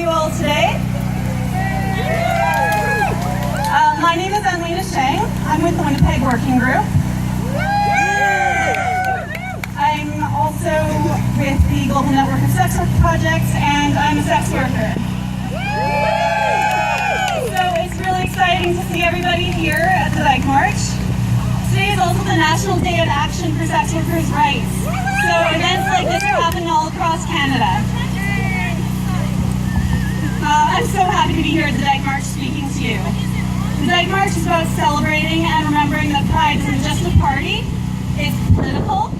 you all today. My name is I'm with the Winnipeg Working Group. I'm also with the Global Network of Sex Work Projects, and I'm a sex worker. So it's really exciting to see everybody here at the Dyke March. Today is also the National Day of Action for Sex Workers' Rights. So events like this are happening all across Canada. I'm so happy to be here at the Dyke March speaking to you. The Dyke March is about celebrating and remembering that Pride isn't just a party, it's political.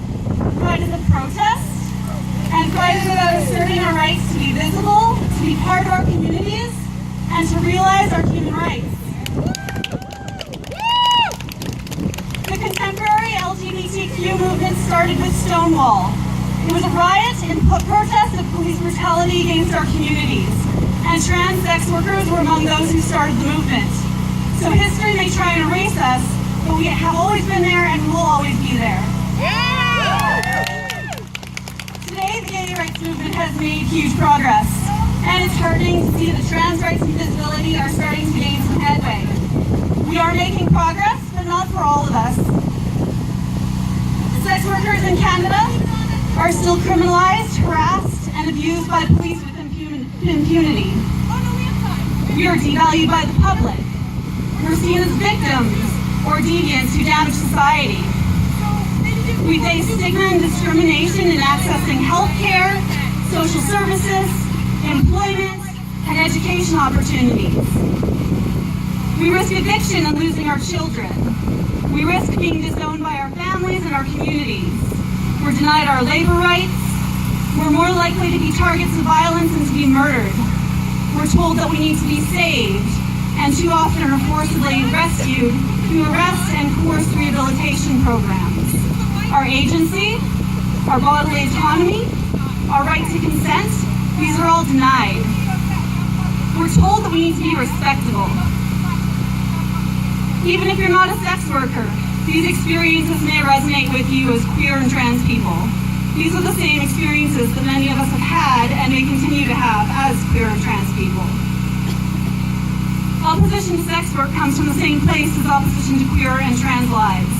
Pride is a protest, and Pride is about asserting our rights to be visible, to be part of our communities, and to realize our human rights. The contemporary LGBTQ movement started with Stonewall. It was a riot in protest of police brutality against our communities, and trans sex workers were among those who started the movement. So history may try and erase us, but we have always been there and will always be there. Today, the gay rights movement has made huge progress, and it's heartening to see that trans rights and visibility are starting to gain some headway. We are making progress, but not for all of us. Sex workers in Canada are still criminalized, harassed, and abused by the police with impunity. We are devalued by the public. We're seen as victims or deviants who damage society. We face stigma and discrimination in accessing health care, social services, employment, and education opportunities. We risk eviction and losing our children. We risk being disowned by our families and our communities. We're denied our labor rights. We're more likely to be targets of violence and to be murdered. We're told that we need to be saved, and too often are forcibly rescued through arrest and coerced rehabilitation programs. Our agency, our bodily autonomy, our right to consent, these are all denied. We're told that we need to be respectable. Even if you're not a sex worker, these experiences may resonate with you as queer and trans people. These are the same experiences that many of us have had and may continue to have as queer and trans people. Opposition to sex work comes from the same place as opposition to queer and trans lives.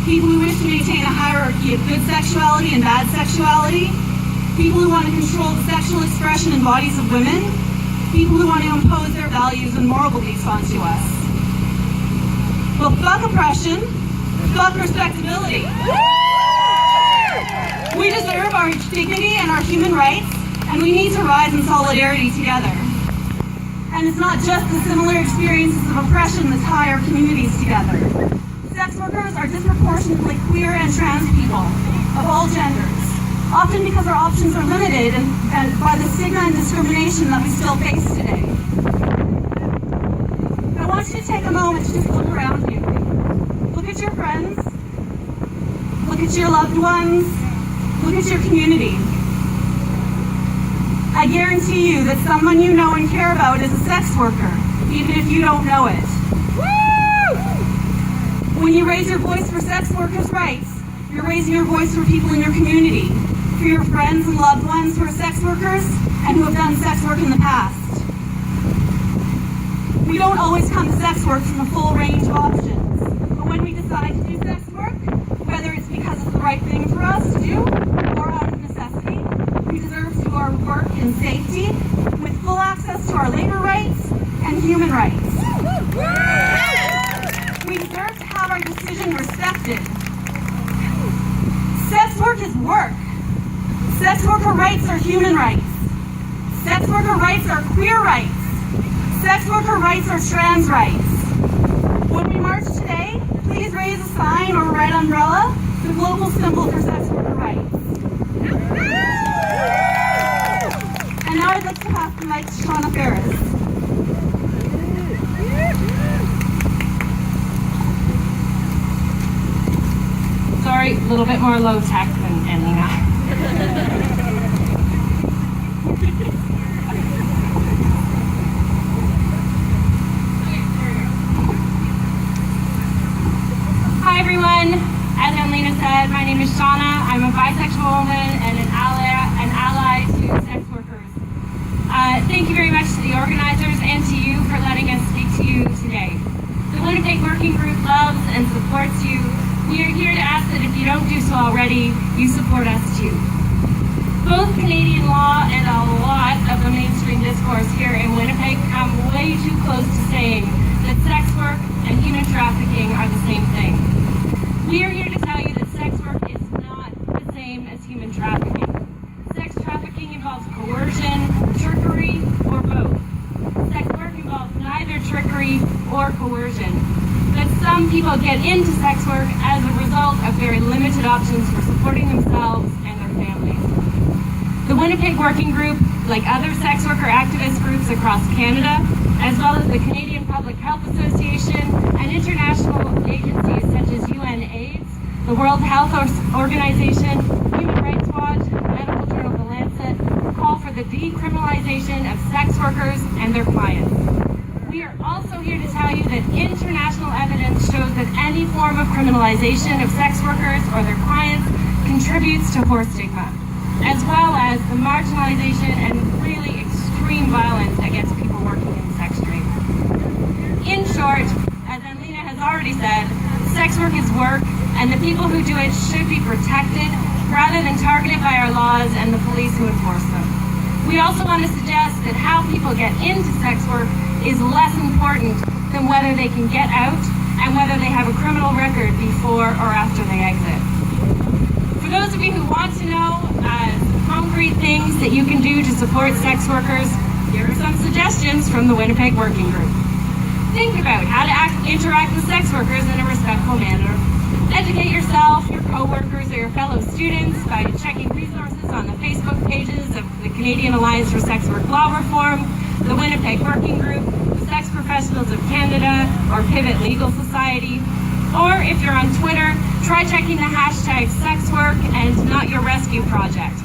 People who wish to maintain a hierarchy of good sexuality and bad sexuality, people who want to control the sexual expression and bodies of women, people who want to impose their values and moral beliefs onto us. Well, fuck oppression, fuck respectability. We deserve our dignity and our human rights, and we need to rise in solidarity together. And it's not just the similar experiences of oppression that tie our communities together. Sex workers are disproportionately queer and trans people of all genders, often because our options are limited and by the stigma and discrimination that we still face today. I want you to take a moment to just look around you. Look at your friends, look at your loved ones, look at your community. I guarantee you that someone you know and care about is a sex worker, even if you don't know it. Woo! When you raise your voice for sex workers' rights, you're raising your voice for people in your community, for your friends and loved ones who are sex workers and who have done sex work in the past. We don't always come to sex work from a full range of options, but when we decide to do sex work, whether it's because it's the right thing for us to do or out of necessity, we deserve to do our work in safety with full access to our labor rights and human rights. We deserve to have our decision respected. Sex work is work. Sex worker rights are human rights. Sex worker rights are queer rights. Sex worker rights are trans rights. When we march today, please raise a sign or a red umbrella, the global symbol for sex worker rights. And now I'd like to pass the mic to Shauna Ferris. Sorry, a little bit more low tech than Elena. Hi everyone, as Elena said, my name is Shauna. I'm a bisexual woman and an ally to sex workers. Thank you very much and supports you, we are here to ask that if you don't do so already, you support us too. Both Canadian law and a lot of the mainstream discourse here in Winnipeg come way too close to saying that sex work and human trafficking are the same thing. We are here to tell you that sex work is not the same as human trafficking. Sex trafficking involves coercion, trickery, or both. Sex work involves neither trickery or coercion. But some people get into sex work as a result of very limited options for supporting themselves and their families. The Winnipeg Working Group, like other sex worker activist groups across Canada, as well as the Canadian Public Health Association and international agencies such as UNAIDS, the World Health Organization, Human Rights Watch, and medical journal The Lancet, call for the decriminalization of sex workers and their clients. We are also here to tell you that international evidence shows that any form of criminalization of sex workers or their clients contributes to horror stigma, as well as the marginalization and really extreme violence against people working in the sex trade. In short, as Anlena has already said, sex work is work, and the people who do it should be protected rather than targeted by our laws and the police who enforce them. We also want to suggest that how people get into sex work is less important than whether they can get out and whether they have a criminal record before or after they exit. For those of you who want to know concrete things that you can do to support sex workers, here are some suggestions from the Winnipeg Working Group. Think about how to interact with sex workers in a respectful manner. Educate yourself, your co-workers, or your fellow students by checking resources on the Facebook pages of the Canadian Alliance for Sex Work Law Reform, the Winnipeg Working Group, the Sex Professionals of Canada, or Pivot Legal Society. Or if you're on Twitter, try checking the hashtag SexWork and Not Your Rescue Project.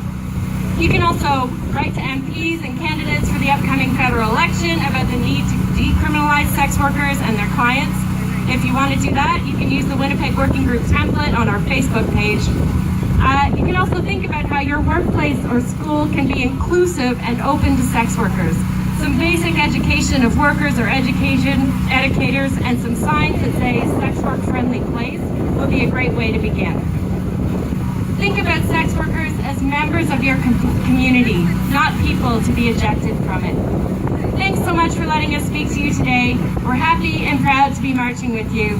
You can also write to MPs and candidates for the upcoming federal election about the need to decriminalize sex workers and their clients. If you want to do that, you can use the Winnipeg Working Group template on our Facebook page. You can also think about how your workplace or school can be inclusive and open to sex workers. Some basic education of workers or educators and some signs that say sex work friendly place will be a great way to begin. Think about sex workers as members of your community, not people to be ejected from it. Thanks so much for letting us speak to you today. We're happy and proud to be marching with you.